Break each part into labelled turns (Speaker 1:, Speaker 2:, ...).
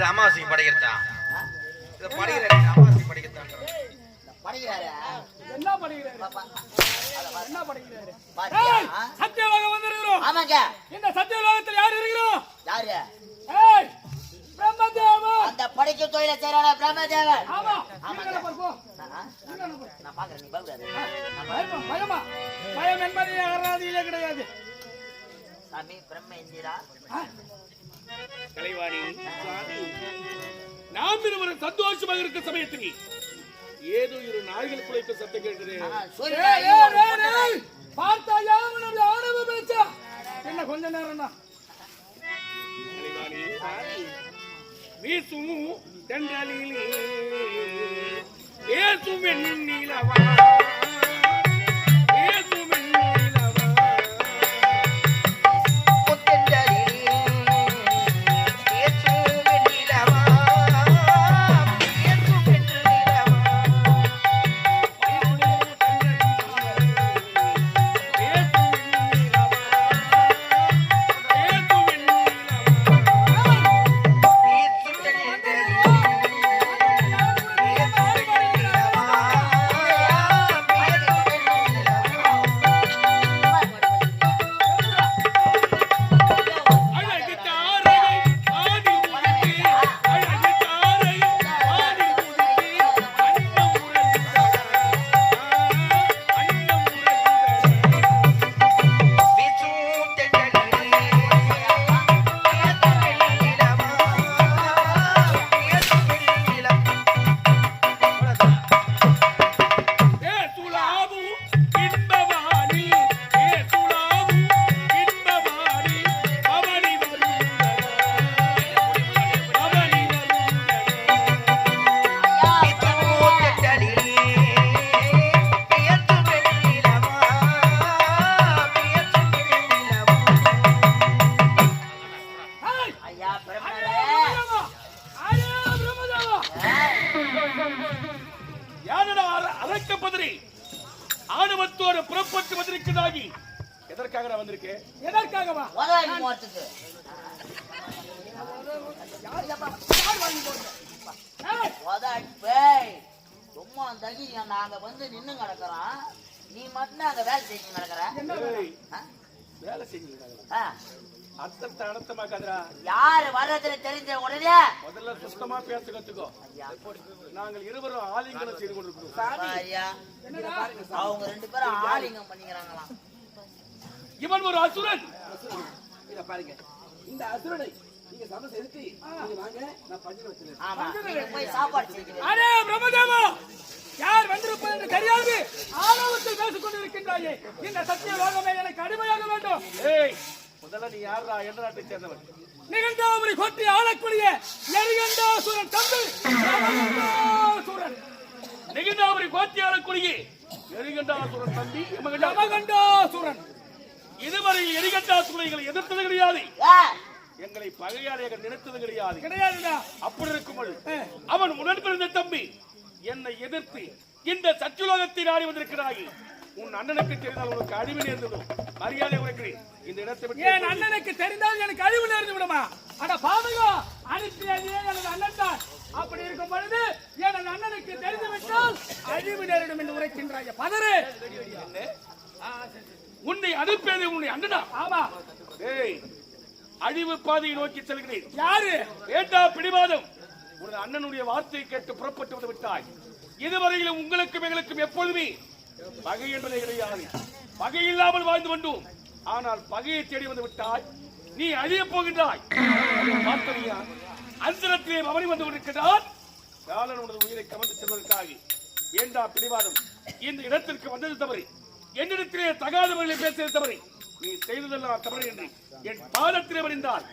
Speaker 1: அமாவாசை படைக்கிறதா? இத படிக்கிறாரு, அமாவாசை படிக்கிறதா?
Speaker 2: படிக்கிறாரு. என்ன படிக்கிறாரு? என்ன படிக்கிறாரு? சத்தியலோகம் வந்திருக்கிறோம். ஆமாங்க. இந்த சத்தியலோகத்தில் யார் இருக்கிறோம்? யாரு? ஏய் பிரம்மதேவன். அந்த படிக்க தொழிலை செய்யறானே பிரம்மதேவன். ஆமா. ஆமாங்க. நான் பாக்குறேன், நீ பயப்படாத. பயமா? பயம் என்பது அகராதியிலே கிடையாது. சாமி பிரம்மேந்திரா.
Speaker 3: கலைவாணி நாம் இருவரும் சந்தோஷமாக இருக்க சமயத்தில் ஏதோ இரு நாய்கள் குலைத்த சத்தம் கேட்குது.
Speaker 2: பார்த்தாயா ஆணவ பேச்சா? என்ன கொஞ்ச நேரம் தான்
Speaker 3: வீசும் தென்றலிலே ஏசும் வெண்ணிலவா ஆணவத்தோடு புறப்பட்டு வந்திருக்கிறாகி. எதற்காக நான் வந்திருக்கேன்? எதற்காகவா?
Speaker 2: சும்மா தகி நாங்க வந்து நின்னு கிடக்குறோம், நீ மட்டும் அங்க வேலை செஞ்சு கிடக்குற.
Speaker 3: வேலை செஞ்சு அர்த்தத்தை அர்த்தமாக்காதரா.
Speaker 2: யாரு வர்றதுல தெரிஞ்ச உடனே
Speaker 3: முதல்ல சுத்தமா பேச கத்துக்கோ. நாங்கள் இருவரும் ஆலிங்கனம் செய்து கொண்டிருக்கிறோம்.
Speaker 2: அவங்க ரெண்டு பேரும் ஆலிங்கம் பண்ணிக்கிறாங்களாம்.
Speaker 3: இவன் ஒரு அசுரன்.
Speaker 4: இத பாருங்க, இந்த அசுரனை நீங்க சம செலுத்தி நீங்க வாங்க, நான் பஞ்சு வச்சிருக்கேன்.
Speaker 2: ஆமா, நீங்க போய் சாப்பாடு செய்யுங்க.
Speaker 3: அடே பிரம்மதேவா, யார் வந்திருப்பது என்று தெரியாது ஆணவத்தில் பேசிக் கொண்டிருக்கின்றாயே. இந்த சத்திய லோகமே எனக்கு அடிமையாக வேண்டும். ஏய், முதல்ல நீ யாரா? எந்த நாட்டை சேர்ந்தவன்? நிகண்டாபுரி கொட்டி ஆளக்கூடிய எரிகண்டாசுரன் தம்பி. நிகண்டாபுரி கோத்தி ஆளக்கூடிய எரிகண்டாசுரன் தம்பி யமகண்டாசுரன். இதுவரை எரிகண்டாசுரனை எதிர்த்தது கிடையாது, எங்களை பகையாளியாக நினைத்தது கிடையாது. கிடையாதுடா. அப்படி இருக்கும்போது அவன் உடன்பிறந்த தம்பி என்னை எதிர்த்து இந்த சத்தியலோகத்தை நாடி வந்திருக்கிறாய். உன் அண்ணனுக்கு தெரிந்தால் உனக்கு அழிவு நேர்ந்துவிடும். மரியாதை உரைக்கிறேன். இந்த இடத்தை விட்டு என் அண்ணனுக்கு தெரிந்தால் எனக்கு அழிவு நேர்ந்து விடுமா? அட பாவகா, அனுப்பியதே எனது அண்ணன் தான். அப்படி இருக்கும் பொழுது எனது அண்ணனுக்கு தெரிந்து விட்டால் அழிவு நேரிடும் என்று உரைக்கின்றாய். பதறு. உன்னை அனுப்பியது உன்னை அண்ணனா? ஆமா. ஏய், அழிவு பாதையை நோக்கி செல்கிறேன். யாரு? வேண்டா பிடிவாதம். உனது அண்ணனுடைய வார்த்தையை கேட்டு புறப்பட்டு வந்து விட்டாய். இதுவரையிலும் உங்களுக்கும் எங்களுக்கும் எப்பொழுதுமே பகை என்பதை கிடையாது. பகை இல்லாமல் வாழ்ந்து கொண்டோம். ஆனால் பகையை தேடி வந்து விட்டாய். நீ அழிய போகின்றாய். அந்தரத்திலே அவனி வந்து கொண்டிருக்கிறான். காலன் உனது உயிரை கவர்ந்து செல்வதற்காக ஏண்டா பிடிவாதம். இந்த இடத்திற்கு வந்தது தவறு. என்னிடத்திலே தகாதவர்களை பேசியது தவறு. நீ செய்ததெல்லாம் தவறு என்று என் பாதத்திலே வணிந்தால்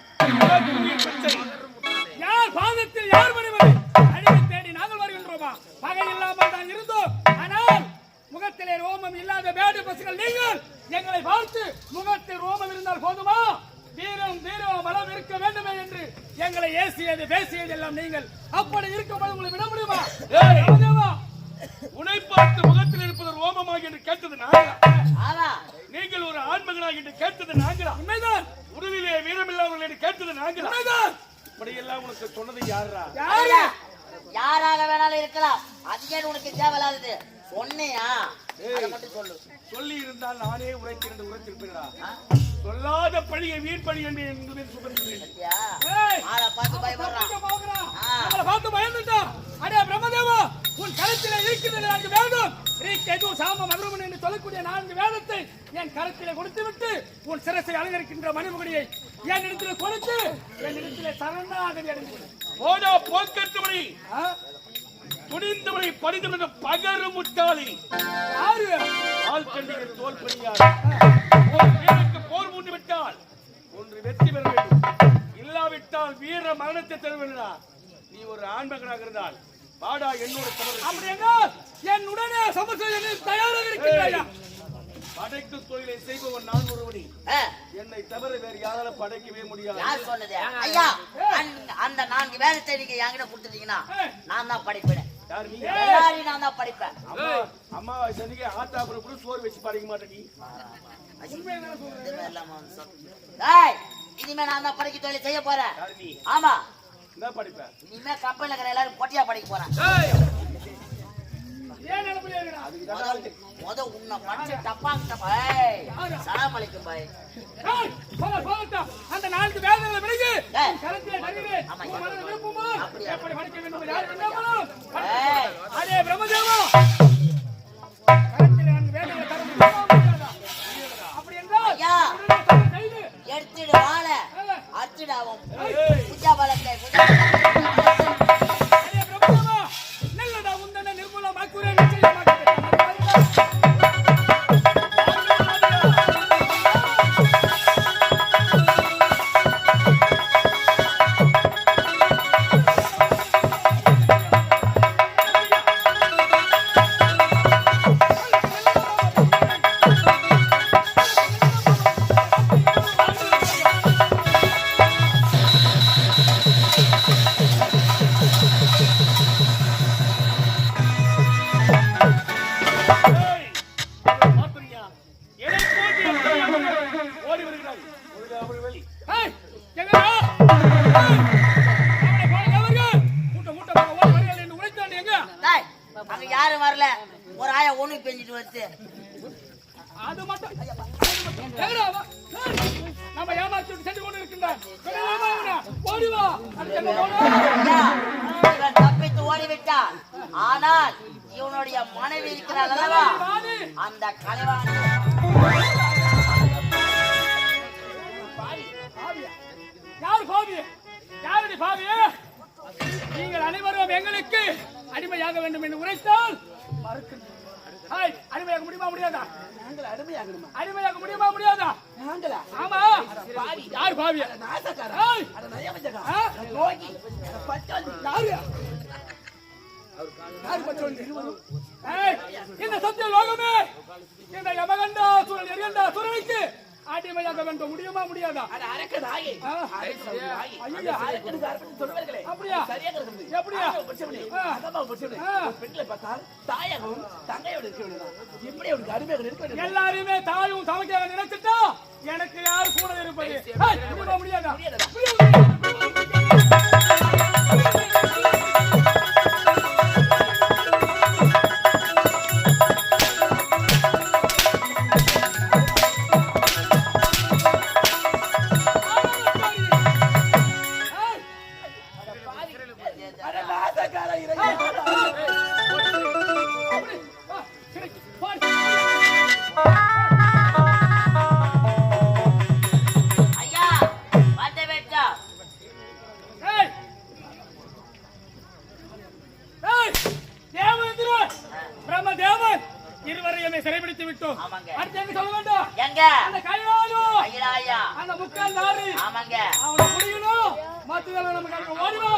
Speaker 3: யார் பாதத்தில் யார் வணிவது? அழிவை தேடி நாங்கள் வருகின்றோமா? பகை இல்லாமல் தான் இருந்தோம். ஆனால் முகத்திலே ரோமம் இல்லாத வேடு பசுகள் நீங்கள் எங்களை பார்த்து முகத்தில் ரோமம் இருந்தால் போதுமா? வீரம் வீரம் பலம் இருக்க வேண்டுமே என்று எங்களை ஏசியது பேசியது எல்லாம் நீங்கள். அப்படி இருக்கும்போது உங்களை விட முடியுமா? உன்னை பார்த்து முகத்தில் இருப்பது ரோமமாக என்று கேட்டது நாங்களா? நீங்கள் ஒரு ஆண்மகனாக என்று கேட்டது நாங்களா? உண்மைதான். உருவிலே வீரம் இல்லாதவர்கள் என்று கேட்டது நாங்களா? உண்மைதான். இப்படியெல்லாம் உனக்கு சொன்னது யாரா?
Speaker 2: யாரு? யாராக வேணாலும் இருக்கலாம். அது ஏன் உனக்கு தேவையில்லாதது? சொன்னியா? அதை மட்டும் சொல்லு.
Speaker 3: சொல்லி இருந்தால் நானே உரைக்கிறேன் உரைத்திருப்பேனா?
Speaker 2: ஆ?
Speaker 3: சொல்லாத பழியை வீண் பழி என்று சுமந்துள்ளேன்.
Speaker 2: சத்தியா? ஆளை பார்த்து பயப்படுறான்.
Speaker 3: நம்மளை பார்த்து பயந்துட்டா. அடே பிரம்மதேவா, உன் கருத்திலே இருக்கிறது நான்கு வேதம். ரீகேது சாம மதுரமன் என்று சொல்லக்கூடிய 4 வேதத்தை என் கருத்திலே கொடுத்து விட்டு உன் சிரசை அலங்கரிக்கின்ற மணிமுகடியை என் இடத்திலே கொடுத்து என் இடத்திலே சரணாகதி அடைந்து போடா போக்கட்டுமணி. துணிந்தவனை பணிந்து பகரு முட்டாளி. யாரு? ஆள்கண்டிகள் தோல் பணியார். வீரருக்கு போர் மூண்டு விட்டால் ஒன்று வெற்றி பெற வேண்டும், இல்லாவிட்டால் வீர மரணத்தை தர வேண்டும். நீ ஒரு ஆண்மகனாக இருந்தால் பாடா என்னோட சமர். அப்படின்னா என்னுடனே சமர்சனை தயாராக இருக்கிறாயா? படைக்கும் தொழிலை செய்பவன் நான் ஒருவனி. என்னை தவிர வேறு யாராலும் படைக்கவே முடியாது.
Speaker 2: யார் சொன்னது? ஐயா, அந்த 4 வேதத்தை நீங்க என்கிட்ட கொடுத்துட்டீங்கன்னா நான் தான் படிப்பேன். எல்லாரையும் நான் தான் படிப்பேன்.
Speaker 3: அம்மா சனிக்கு ஆத்தாப்புல கூட சோறு வச்சு படிக்க மாட்டேன்.
Speaker 2: இனிமே நான் தான் படிக்க தொழிலை செய்ய போறேன். ஆமா,
Speaker 3: என்ன படிப்பேன்?
Speaker 2: இனிமே கப்பல்ல இருக்கிற எல்லாரும் பொட்டியா படிக்க போறேன். முத உன்னை படிச்சு டப்பாங்க பாய். சலாம் அலைக்கும் பாய்.
Speaker 3: அந்த 4 வேதங்களை விலகி
Speaker 2: கருத்திலே தருகிறேன்.
Speaker 3: மனதில் விருப்பமா எப்படி படிக்க வேண்டும் யார்
Speaker 2: அதே பிரம்மதேவா
Speaker 3: கருத்திலே 4 வேதங்களை தர அப்படி என்றால்
Speaker 2: எடுத்துடு வாழ அச்சுடாவும் பூஜா பலத்தை
Speaker 3: நல்லதா உந்தன நிர்மூல மாக்குரே நிச்சயமாக
Speaker 2: அங்க யாரும் வரல. ஒரு ஆயா ஒண்ணு பெஞ்சிட்டு வருது.
Speaker 3: அது மட்டும் நம்ம ஏமாற்றி சென்று கொண்டு இருக்கின்றான்.
Speaker 2: தப்பித்து ஓடிவிட்டான். ஆனால் இவனுடைய மனைவி இருக்கிறாள் அல்லவா, அந்த கலைவாணி
Speaker 3: யாரு பாவி? யாருடைய பாவி? நீங்கள் அனைவரும் எங்களுக்கு அடிமையாக வேண்டும் என்று உரைத்தால் அடிமையாக முடியுமா முடியாதா?
Speaker 4: நாங்கள் அடிமையாகணுமா?
Speaker 3: அடிமையாக முடியுமா முடியாதா?
Speaker 4: நாங்களா?
Speaker 3: ஆமா. யார் பாவி? இந்த சத்திய லோகமே இந்த யமகண்டாசுரன் எரியண்டாசுரனுக்கு அடிமையாக வேண்டும் முடியுமா முடியாதா? அப்படியா? எப்படியா? எல்லாருமே தாயும் சமைக்க நினைச்சிட்டா எனக்கு யாரு கூட இருப்பது? முடியாதா? சிறைபிடித்து விட்டோம். அடுத்து எங்க சொல்ல வேண்டும்? அந்த கைலாயோ அந்த முக்கால் நாடு அவனை முடியணும். மற்றதெல்லாம் நமக்கு ஓடிவா.